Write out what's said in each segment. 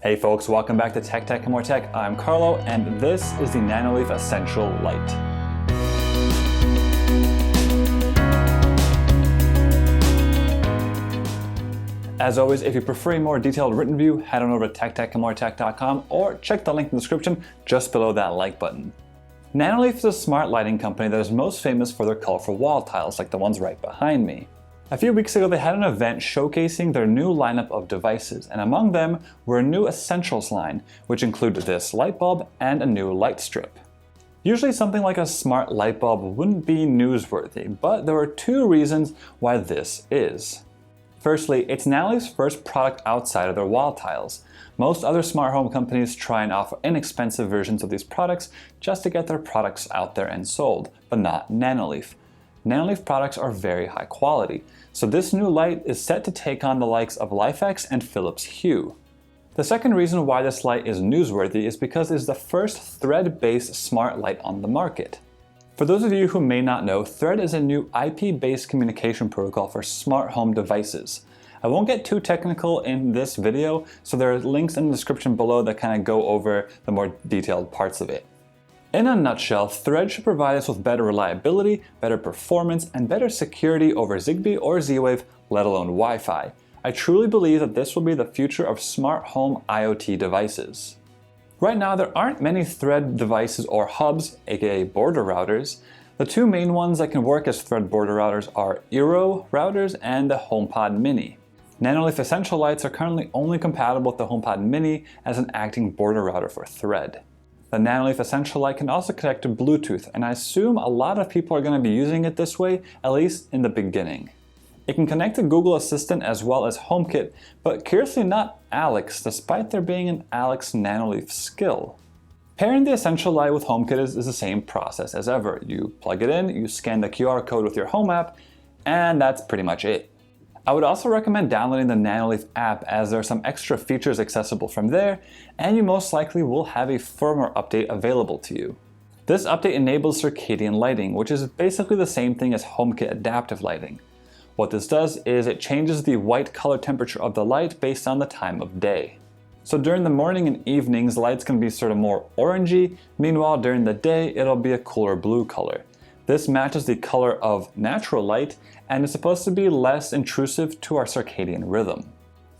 Hey folks, welcome back to Tech and More Tech. I'm Carlo, and this is the Nanoleaf Essential Light. As always, if you prefer a more detailed written review, head on over to techandmoretech.com or check the link in the description just below that like button. Nanoleaf is a smart lighting company that is most famous for their colorful wall tiles, like the ones right behind me. A few weeks ago, they had an event showcasing their new lineup of devices, and among them were a new Essentials line, which included this light bulb and a new light strip. Usually something like a smart light bulb wouldn't be newsworthy, but there are two reasons why this is. Firstly, it's Nanoleaf's first product outside of their wall tiles. Most other smart home companies try and offer inexpensive versions of these products just to get their products out there and sold, but not Nanoleaf. Nanoleaf products are very high quality, so this new light is set to take on the likes of LifeX and Philips Hue. The second reason why this light is newsworthy is because it is the first thread-based smart light on the market. For those of you who may not know, Thread is a new IP-based communication protocol for smart home devices. I won't get too technical in this video, so there are links in the description below that kind of go over the more detailed parts of it. In a nutshell, Thread should provide us with better reliability, better performance, and better security over Zigbee or Z-Wave, let alone Wi-Fi. I truly believe that this will be the future of smart home IoT devices. Right now, there aren't many Thread devices or hubs, aka border routers. The two main ones that can work as Thread border routers are Eero routers and the HomePod Mini. Nanoleaf Essential Lights are currently only compatible with the HomePod Mini as an acting border router for Thread. The Nanoleaf Essential Light can also connect to Bluetooth, and I assume a lot of people are going to be using it this way, at least in the beginning. It can connect to Google Assistant as well as HomeKit, but curiously not Alex, despite there being an Alex Nanoleaf skill. Pairing the Essential Light with HomeKit is the same process as ever. You plug it in, you scan the QR code with your Home app, and that's pretty much it. I would also recommend downloading the Nanoleaf app, as there are some extra features accessible from there, and you most likely will have a firmware update available to you. This update enables Circadian Lighting, which is basically the same thing as HomeKit adaptive lighting. What this does is it changes the white color temperature of the light based on the time of day. So during the morning and evenings, lights can be sort of more orangey, meanwhile during the day it'll be a cooler blue color. This matches the color of natural light and is supposed to be less intrusive to our circadian rhythm.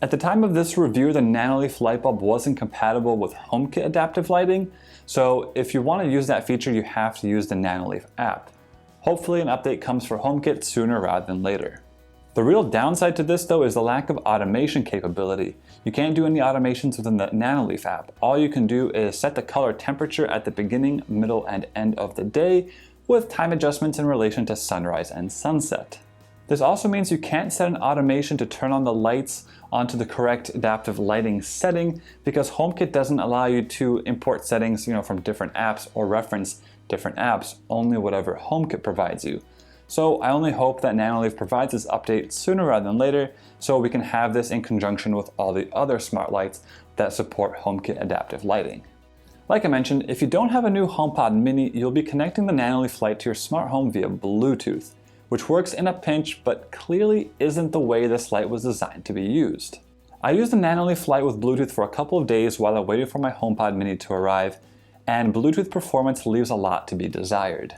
At the time of this review, the Nanoleaf light bulb wasn't compatible with HomeKit adaptive lighting, so if you want to use that feature, you have to use the Nanoleaf app. Hopefully an update comes for HomeKit sooner rather than later. The real downside to this though is the lack of automation capability. You can't do any automations within the Nanoleaf app. All you can do is set the color temperature at the beginning, middle, and end of the day, with time adjustments in relation to sunrise and sunset. This also means you can't set an automation to turn on the lights onto the correct adaptive lighting setting, because HomeKit doesn't allow you to import settings from different apps or reference different apps, only whatever HomeKit provides you. So I only hope that Nanoleaf provides this update sooner rather than later, so we can have this in conjunction with all the other smart lights that support HomeKit adaptive lighting. Like I mentioned, if you don't have a new HomePod Mini, you'll be connecting the Nanoleaf light to your smart home via Bluetooth, which works in a pinch, but clearly isn't the way this light was designed to be used. I used the Nanoleaf light with Bluetooth for a couple of days while I waited for my HomePod Mini to arrive, and Bluetooth performance leaves a lot to be desired.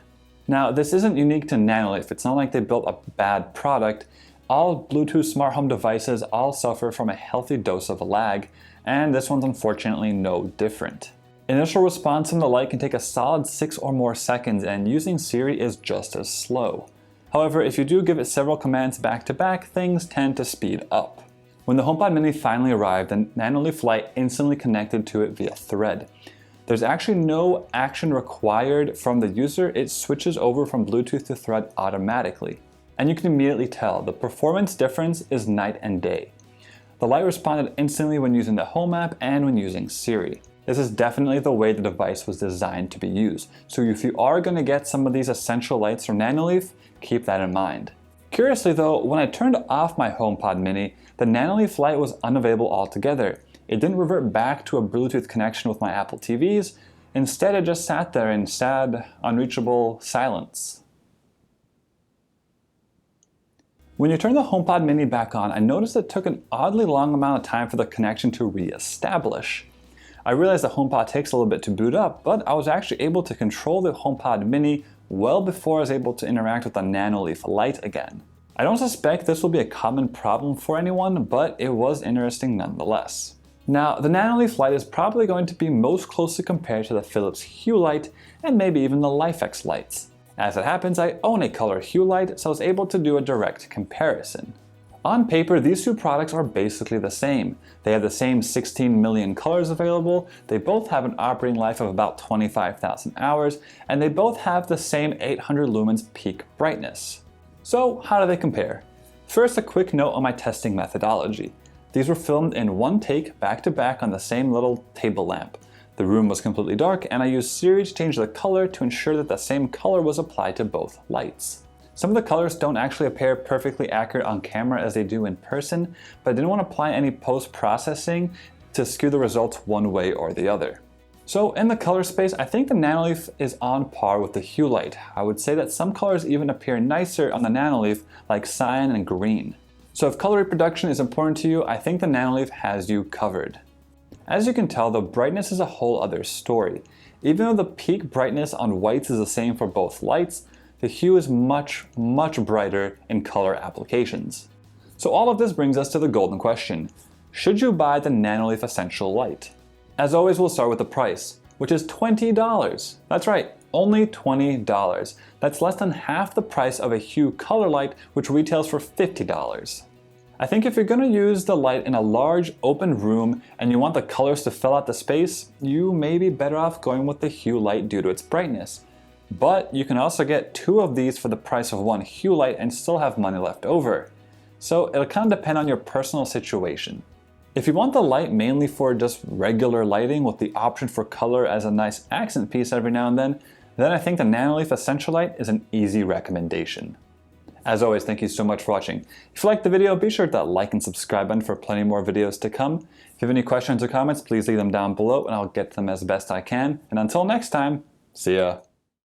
Now, this isn't unique to Nanoleaf. It's not like they built a bad product. All Bluetooth smart home devices all suffer from a healthy dose of lag, and this one's unfortunately no different. Initial response from the light can take a solid 6 or more seconds, and using Siri is just as slow. However, if you do give it several commands back to back, things tend to speed up. When the HomePod Mini finally arrived, the Nanoleaf light instantly connected to it via Thread. There's actually no action required from the user. It switches over from Bluetooth to Thread automatically. And you can immediately tell the performance difference is night and day. The light responded instantly when using the Home app and when using Siri. This is definitely the way the device was designed to be used. So if you are going to get some of these essential lights from Nanoleaf, keep that in mind. Curiously though, when I turned off my HomePod Mini, the Nanoleaf light was unavailable altogether. It didn't revert back to a Bluetooth connection with my Apple TVs. Instead, it just sat there in sad, unreachable silence. When you turn the HomePod Mini back on, I noticed it took an oddly long amount of time for the connection to re-establish. I realized the HomePod takes a little bit to boot up, but I was actually able to control the HomePod Mini well before I was able to interact with the Nanoleaf light again. I don't suspect this will be a common problem for anyone, but it was interesting nonetheless. Now, the Nanoleaf light is probably going to be most closely compared to the Philips Hue Light and maybe even the LIFX lights. As it happens, I own a color Hue Light, so I was able to do a direct comparison. On paper, these two products are basically the same. They have the same 16 million colors available, they both have an operating life of about 25,000 hours, and they both have the same 800 lumens peak brightness. So how do they compare? First, a quick note on my testing methodology. These were filmed in one take, back to back on the same little table lamp. The room was completely dark, and I used Siri to change the color to ensure that the same color was applied to both lights. Some of the colors don't actually appear perfectly accurate on camera as they do in person, but I didn't want to apply any post-processing to skew the results one way or the other. So in the color space, I think the Nanoleaf is on par with the Hue Light. I would say that some colors even appear nicer on the Nanoleaf, like cyan and green. So if color reproduction is important to you, I think the Nanoleaf has you covered. As you can tell, the brightness is a whole other story. Even though the peak brightness on whites is the same for both lights, the Hue is much brighter in color applications. So all of this brings us to the golden question. Should you buy the Nanoleaf Essential Light? As always, we'll start with the price, which is $20. That's right, only $20. That's less than half the price of a Hue color light, which retails for $50. I think if you're going to use the light in a large open room and you want the colors to fill out the space, you may be better off going with the Hue Light due to its brightness. But you can also get two of these for the price of one Hue Light and still have money left over. So it'll kind of depend on your personal situation. If you want the light mainly for just regular lighting with the option for color as a nice accent piece every now and then I think the Nanoleaf Essential Light is an easy recommendation. As always, thank you so much for watching. If you liked the video, be sure to hit that like and subscribe button for plenty more videos to come. If you have any questions or comments, please leave them down below and I'll get to them as best I can. And until next time, see ya.